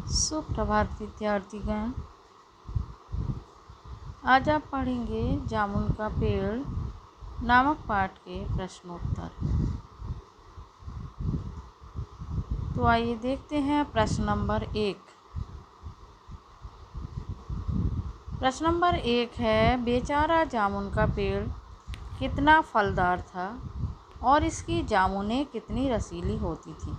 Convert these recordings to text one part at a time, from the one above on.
सुप्रभात विद्यार्थीगण। आज आप पढ़ेंगे जामुन का पेड़ नामक पाठ के प्रश्नोत्तर। तो आइए देखते हैं प्रश्न नंबर 1। प्रश्न नंबर 1 है, बेचारा जामुन का पेड़ कितना फलदार था और इसकी जामुनें कितनी रसीली होती थी।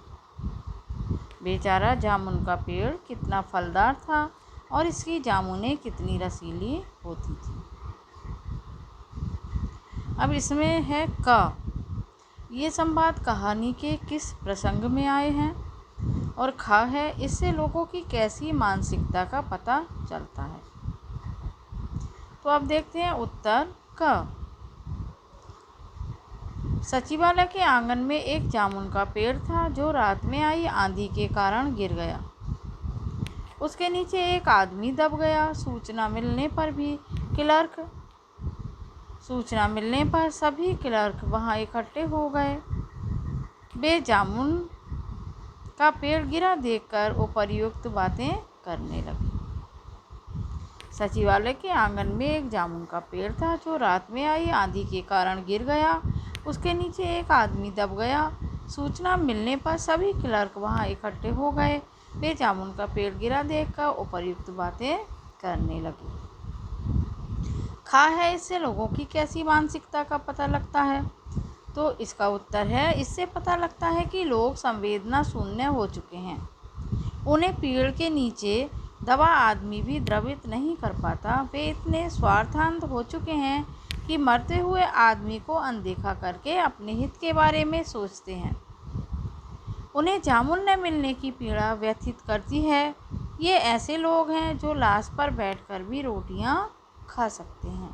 बेचारा जामुन का पेड़ कितना फलदार था और इसकी जामुनें कितनी रसीली होती थी। अब इसमें है क। ये संवाद कहानी के किस प्रसंग में आए हैं, और ख है, इससे लोगों की कैसी मानसिकता का पता चलता है। तो अब देखते हैं उत्तर क। सचिवालय के आंगन में एक जामुन का पेड़ था जो रात में आई आंधी के कारण गिर गया। उसके नीचे एक आदमी दब गया। सूचना मिलने पर सभी क्लर्क वहां इकट्ठे हो गए। वे जामुन का पेड़ गिरा देखकर उपर्युक्त बातें करने लगे। सचिवालय के आंगन में एक जामुन का पेड़ था जो रात में आई आंधी के कारण गिर गया। उसके नीचे एक आदमी दब गया। सूचना मिलने पर सभी क्लर्क वहां इकट्ठे हो गए। वे जामुन का पेड़ गिरा देखकर उपर्युक्त बातें करने लगे। खा है, इससे लोगों की कैसी मानसिकता का पता लगता है। तो इसका उत्तर है, इससे पता लगता है कि लोग संवेदना शून्य हो चुके हैं। उन्हें पेड़ के नीचे दबा आदमी भी द्रवित नहीं कर पाता। वे इतने स्वार्थान्ध हो चुके हैं कि मरते हुए आदमी को अनदेखा करके अपने हित के बारे में सोचते हैं। उन्हें जामुन न मिलने की पीड़ा व्यथित करती है। ये ऐसे लोग हैं जो लाश पर बैठकर भी रोटियां खा सकते हैं।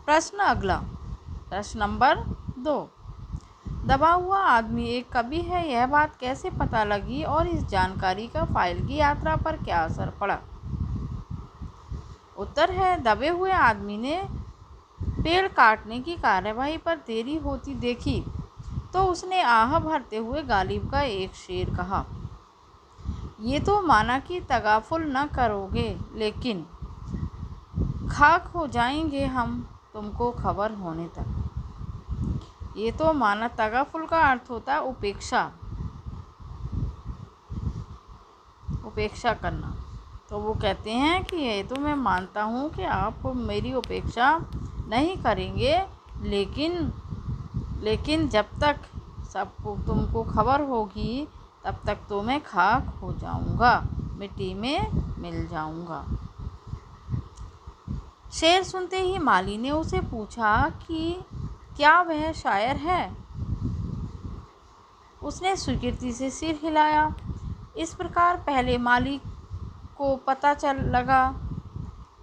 प्रश्न अगला, प्रश्न नंबर 2। दबा हुआ आदमी एक कवि है, यह बात कैसे पता लगी और इस जानकारी का फाइल की यात्रा पर क्या असर पड़ा। उत्तर है, दबे हुए आदमी ने पेड़ काटने की कार्यवाही पर देरी होती देखी तो उसने आह भरते हुए गालिब का एक शेर कहा। ये तो माना कि तगाफुल न करोगे, लेकिन खाक हो जाएंगे हम तुमको खबर होने तक। ये तो माना तगाफुल का अर्थ होता है उपेक्षा करना। तो वो कहते हैं कि ये तो मैं मानता हूँ कि आप मेरी उपेक्षा नहीं करेंगे, लेकिन जब तक सबको तुमको खबर होगी तब तक तो मैं खाक हो जाऊंगा, मिट्टी में मिल जाऊंगा। शेर सुनते ही माली ने उसे पूछा कि क्या वह शायर है। उसने स्वीकृति से सिर हिलाया। इस प्रकार पहले माली को पता चल लगा।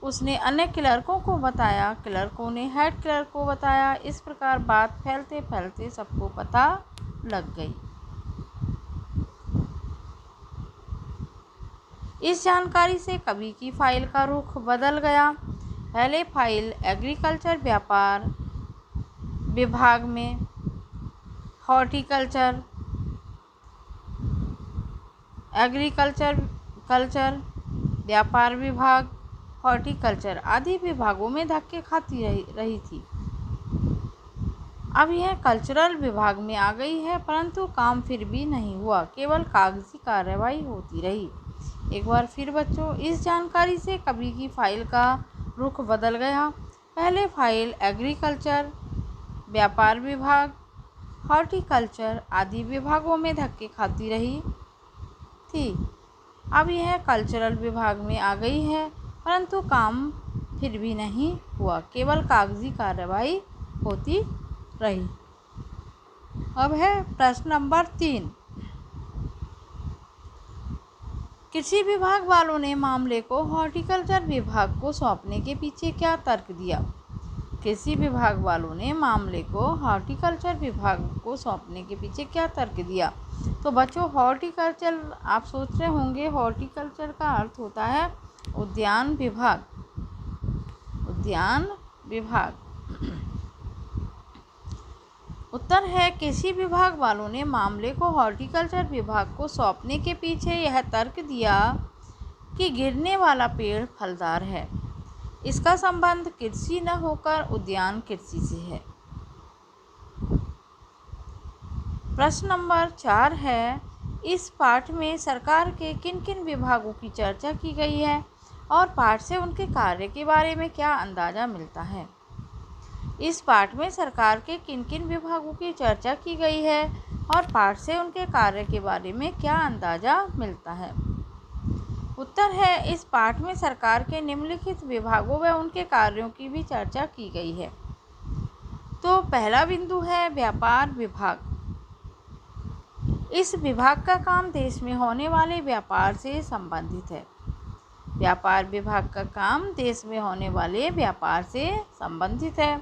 उसने अन्य क्लर्कों को बताया, क्लर्कों ने हेड क्लर्क को बताया। इस प्रकार बात फैलते फैलते सबको पता लग गई। इस जानकारी से कवि की फाइल का रुख बदल गया। पहले फाइल एग्रीकल्चर व्यापार विभाग में, हॉर्टिकल्चर, एग्रीकल्चर, व्यापार विभाग, हॉर्टिकल्चर आदि विभागों में धक्के खाती रही थी। अब यह कल्चरल विभाग में आ गई है, परंतु काम फिर भी नहीं हुआ, केवल कागजी कार्यवाही होती रही। एक बार फिर बच्चों, इस जानकारी से कवि की फाइल का रुख बदल गया। पहले फाइल एग्रीकल्चर, व्यापार विभाग, हॉर्टिकल्चर आदि विभागों में धक्के खाती रही थी। अब यह कल्चरल विभाग में आ गई है, परंतु काम फिर भी नहीं हुआ, केवल कागजी कार्यवाही होती रही। अब है प्रश्न नंबर 3। कृषि विभाग वालों ने मामले को हॉर्टिकल्चर विभाग को सौंपने के पीछे क्या तर्क दिया। कृषि विभाग वालों ने मामले को हॉर्टिकल्चर विभाग को सौंपने के पीछे क्या तर्क दिया। तो बच्चों, हॉर्टिकल्चर आप सोच रहे होंगे, हॉर्टिकल्चर का अर्थ होता है उद्यान विभाग। उत्तर है कृषि विभाग वालों ने मामले को हॉर्टिकल्चर विभाग को सौंपने के पीछे यह तर्क दिया कि गिरने वाला पेड़ फलदार है। इसका संबंध कृषि न होकर उद्यान कृषि से है। प्रश्न नंबर 4 है, इस पाठ में सरकार के किन किन विभागों की चर्चा की गई है और पाठ से उनके कार्य के बारे में क्या अंदाज़ा मिलता है। इस पाठ में सरकार के किन किन विभागों की चर्चा की गई है और पाठ से उनके कार्य के बारे में क्या अंदाज़ा मिलता है। उत्तर है, इस पाठ में सरकार के निम्नलिखित विभागों व उनके कार्यों की भी चर्चा की गई है। तो पहला बिंदु है व्यापार विभाग। इस विभाग का काम देश में होने वाले व्यापार से संबंधित है। व्यापार विभाग का काम देश में होने वाले व्यापार से संबंधित है।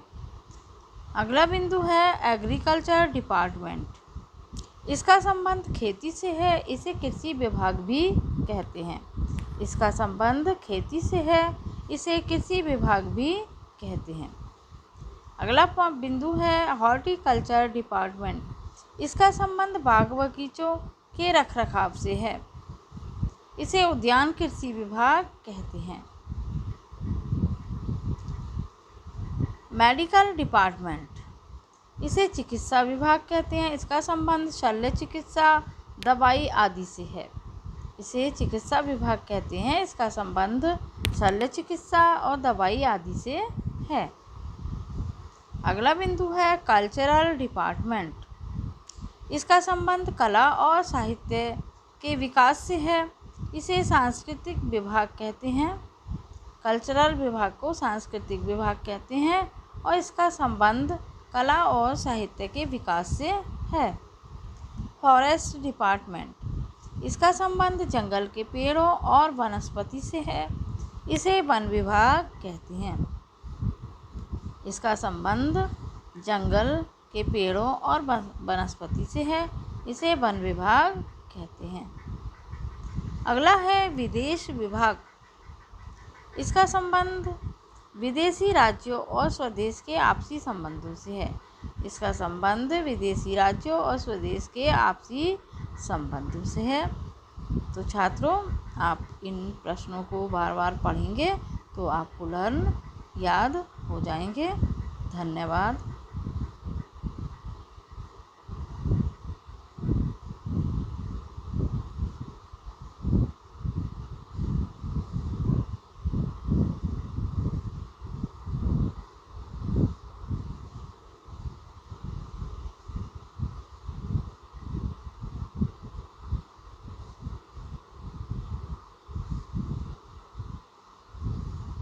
अगला बिंदु है एग्रीकल्चर डिपार्टमेंट। इसका संबंध खेती से है, इसे कृषि विभाग भी कहते हैं। इसका संबंध खेती से है, इसे कृषि विभाग भी कहते हैं। अगला बिंदु है हॉर्टिकल्चर डिपार्टमेंट। इसका संबंध बाग बगीचों के रखरखाव से है, इसे उद्यान कृषि विभाग कहते हैं। मेडिकल डिपार्टमेंट, इसे चिकित्सा विभाग कहते हैं। इसका संबंध शल्य चिकित्सा, दवाई आदि से है, इसे चिकित्सा विभाग कहते हैं। इसका संबंध शल्य चिकित्सा और दवाई आदि से है। अगला बिंदु है कल्चरल डिपार्टमेंट। इसका संबंध कला और साहित्य के विकास से है, इसे सांस्कृतिक विभाग कहते हैं। कल्चरल विभाग को सांस्कृतिक विभाग कहते हैं और इसका संबंध कला और साहित्य के विकास से है। फॉरेस्ट डिपार्टमेंट, इसका संबंध जंगल के पेड़ों और वनस्पति से है, इसे वन विभाग कहते हैं। इसका संबंध जंगल के पेड़ों और वनस्पति से है, इसे वन विभाग कहते हैं। अगला है विदेश विभाग। इसका संबंध विदेशी राज्यों और स्वदेश के आपसी संबंधों से है। इसका संबंध विदेशी राज्यों और स्वदेश के आपसी संबंधों से है। तो छात्रों, आप इन प्रश्नों को बार बार पढ़ेंगे तो आपको याद हो जाएंगे। धन्यवाद।